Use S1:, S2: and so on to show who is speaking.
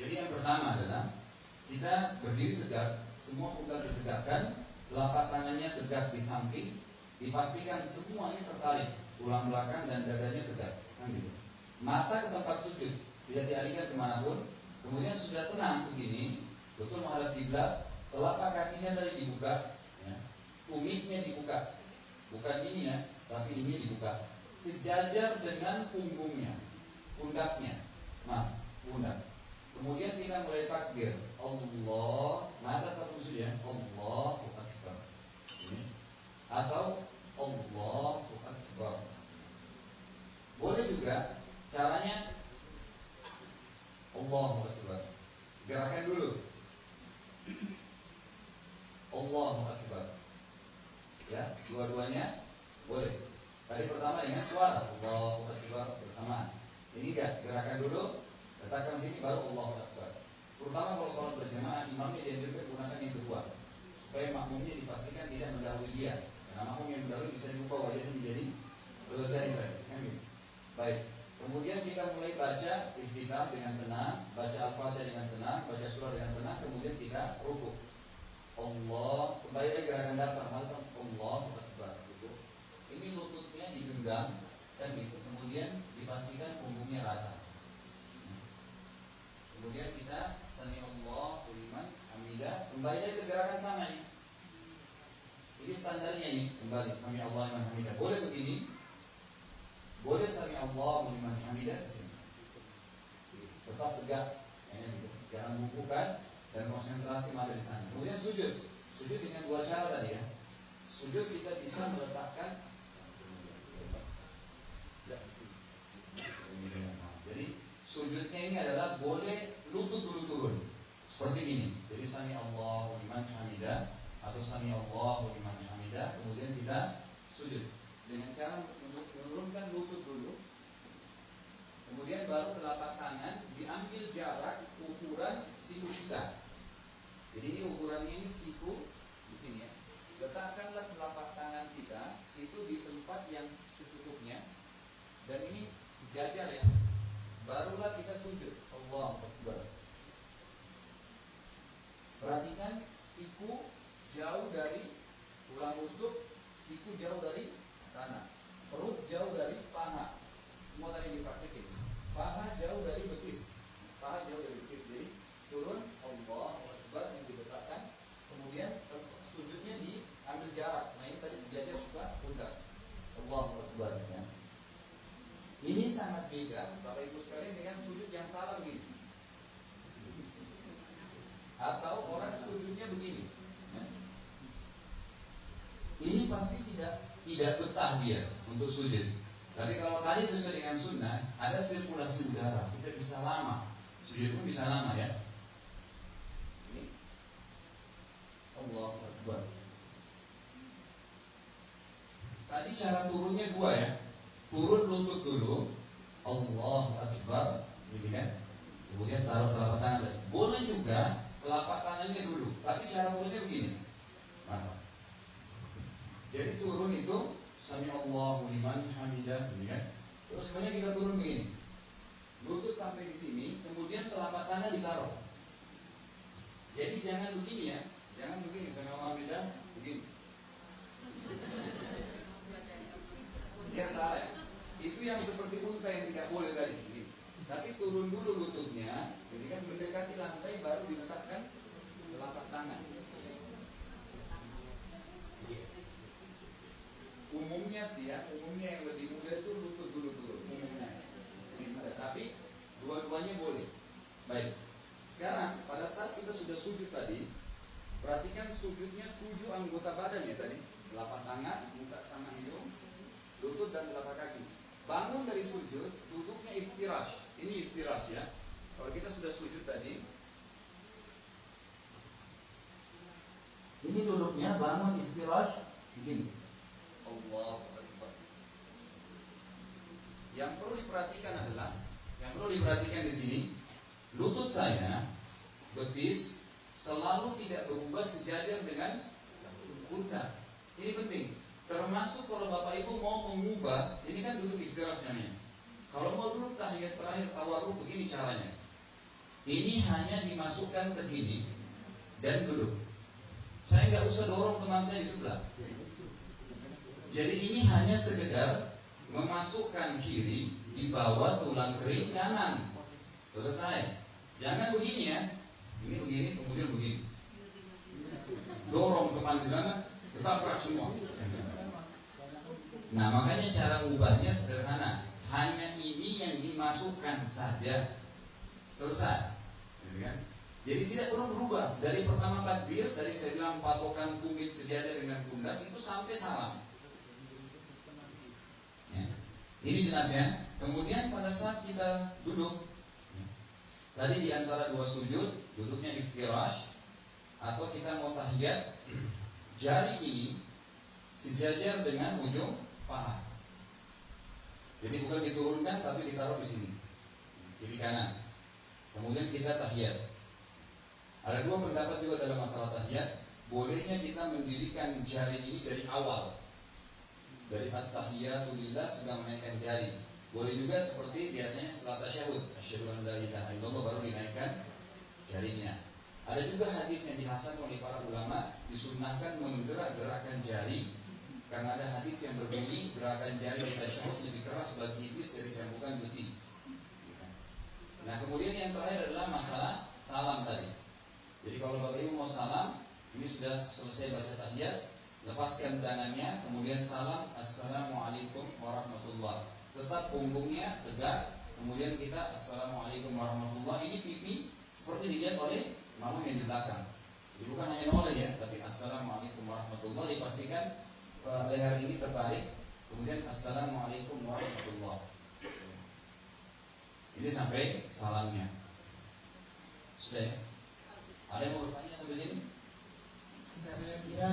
S1: Jadi yang pertama adalah kita berdiri tegak, semua pundak ditegakkan, telapak tangannya tegak di samping, dipastikan semuanya tertarik, tulang belakang dan dadanya tegak. Gitu. Mata ke tempat sujud, tidak dialihkan kemanapun. Kemudian sudah tenang begini, betul menghadap kiblat, telapak kakinya tadi dibuka, ya. Tumitnya dibuka, bukan ini ya, tapi ini dibuka, sejajar dengan punggungnya, pundaknya, pundak. Kemudian kita mulai takbir, Allah, mata tetap sujud ya, Allahu Akbar, ini. Atau Allahu Akbar. Boleh juga caranya Allahu Akbar. Gerakan dulu. Allahu Akbar. Ya, dua-duanya boleh. Tadi pertama dengan suara Allahu Akbar bersamaan. Ini enggak, gerakan dulu, letakkan sini baru Allahu Akbar. Terutama kalau sholat berjamaah, imamnya dianjurkan gunakan yang kedua, supaya makmumnya dipastikan tidak mendahului dia. Karena makmum yang mendahului bisa diubah wajahnya menjadi lebih baik. Kemudian kita mulai baca iftitah dengan tenang, baca al-fatihah dengan tenang, baca surah dengan tenang, kemudian kita rukuk. Allah, kembali lagi gerakan dasar, Allahu Akbar. Gitu. Ini lututnya digenggam dan gitu. Kemudian dipastikan punggungnya rata. Kemudian kita sami'allahu liman hamidah, kembali lagi ke gerakan sama ini. Ini standarnya nih, kembali sami'allahu liman hamidah. Boleh begini. Boleh sami'allahu liman hamidah kesini. Tetap tegak, jangan bukukan dan konsentrasi ada di sana. Kemudian sujud. Sujud dengan dua cara tadi ya. Sujud kita bisa meletakkan. Jadi sujudnya ini adalah boleh lutut dulu turun. Seperti ini. Jadi sami'allahu liman hamidah atau sami'allahu liman hamidah. Kemudian kita sujud dengan cara menurunkan lutut dulu. Kemudian baru telapak tangan diambil jarak ukuran siku kita. Jadi ini ukurannya ini siku di sini ya. Letakkanlah telapak tangan kita itu di tempat yang secukupnya. Dan ini sejajar ya. Barulah kita sujud. Allahu Akbar. Perhatikan siku jauh dari tulang rusuk, siku jauh dari tanah. Perut jauh dari paha. Semua tadi dipraktekin. Paha jauh dari betis. Paha jauh dari betis. Jadi turun Allahu Akbar yang diletakkan. Kemudian sujudnya diambil jarak. Nah ini tadi sejajar suka pundak. Allahu Akbar ya. Ini sangat beda Bapak Ibu sekalian dengan sujud yang salah begini. Atau orang sujudnya begini ya. Ini pasti tidak betah dia untuk sujud. Tapi kalau tadi sesuai dengan sunnah, ada sirkulasi udara, kita bisa lama. Sujud pun bisa lama ya. Ini Allahu Akbar. Tadi cara turunnya dua ya. Turun lutut dulu, Allahu Akbar, gitu kan? Kemudian taruh telapak tangan. Boleh juga telapak tangannya dulu, tapi cara turunnya begini. Nah, jadi turun itu sami'allahu liman hamidah, kan? Terus kemudian kita turun begini. Lutut sampai di sini, kemudian telapak tangan ditaruh. Jadi jangan begini ya. Jangan begini sami'allahu hamidah, begini. Dia salah ya. Itu yang seperti unta yang tidak boleh tadi. Begini. Tapi turun dulu lututnya, jadi kan mendekati lantai baru diletakkan telapak tangan. Umumnya sih ya, umumnya yang lebih mudah itu lutut dulu umumnya. Tapi dua-duanya boleh. Baik. Sekarang pada saat kita sudah sujud tadi, perhatikan sujudnya 7 anggota badan ya tadi. Telapak tangan, muka sama hidung, lutut dan telapak kaki. Bangun dari sujud, duduknya iftirash. Ini iftirash ya. Kalau kita sudah sujud tadi, ini duduknya bangun iftirash begini. Allahu Akbar. Yang perlu diperhatikan adalah, yang perlu diperhatikan di sini, lutut saya, betis, selalu tidak berubah sejajar dengan pundak. Ini penting. Termasuk kalau Bapak Ibu mau mengubah, ini kan duduk iftirash namanya. Kalau mau duduk tahiyat terakhir tawarruk, begini caranya. Ini hanya dimasukkan ke sini dan duduk. Saya nggak usah dorong teman saya di sebelah. Jadi ini hanya sekedar memasukkan kiri di bawah tulang kering kanan. Selesai. Jangan begini ya. Ini begini, kemudian begini. Dorong teman di sana, ketabrak semua. Nah, makanya cara mengubahnya sederhana. Hanya ini yang dimasukkan saja. Selesai. Jadi tidak perlu berubah. Dari pertama takbir, dari saya bilang patokan tumit sejajar dengan pundak itu sampai salam. Ya. Ini jelas ya. Kemudian pada saat kita duduk, tadi di antara dua sujud, duduknya iftirash, atau kita mau tahiyat, jari ini sejajar dengan ujung paha. Jadi bukan diturunkan tapi ditaruh di sini, kiri kanan. Kemudian kita tahiyat. Ada dua pendapat juga dalam masalah tahiyat. Bolehnya kita mendirikan jari ini dari awal, dari at-tahiyatu lillah sudah menaikkan jari. Boleh juga seperti biasanya setelah tasyahud, asyhadu an la ilaha illallah, baru dinaikkan jarinya. Ada juga hadis yang dihasankan oleh para ulama, disunnahkan menggerak-gerakan jari, karena ada hadis yang berbunyi gerakan jari di tasyahud lebih keras bagi iblis dari cambukan besi. Nah, kemudian yang terakhir adalah masalah salam tadi. Jadi kalau Bapak Ibu mau salam, ini sudah selesai baca tahiyat, lepaskan tangannya, kemudian salam, assalamualaikum warahmatullahi. Tetap punggungnya tegak, kemudian kita assalamualaikum warahmatullahi. Ini pipi seperti dilihat oleh imam yang di belakang. Jadi bukan hanya noleh ya, tapi assalamualaikum warahmatullahi. Dipastikan leher ini terbalik, kemudian assalamualaikum warahmatullahi. Ini sampai salamnya. Sudah ya? Ada yang mau bertanya sampai sini?
S2: Saya kira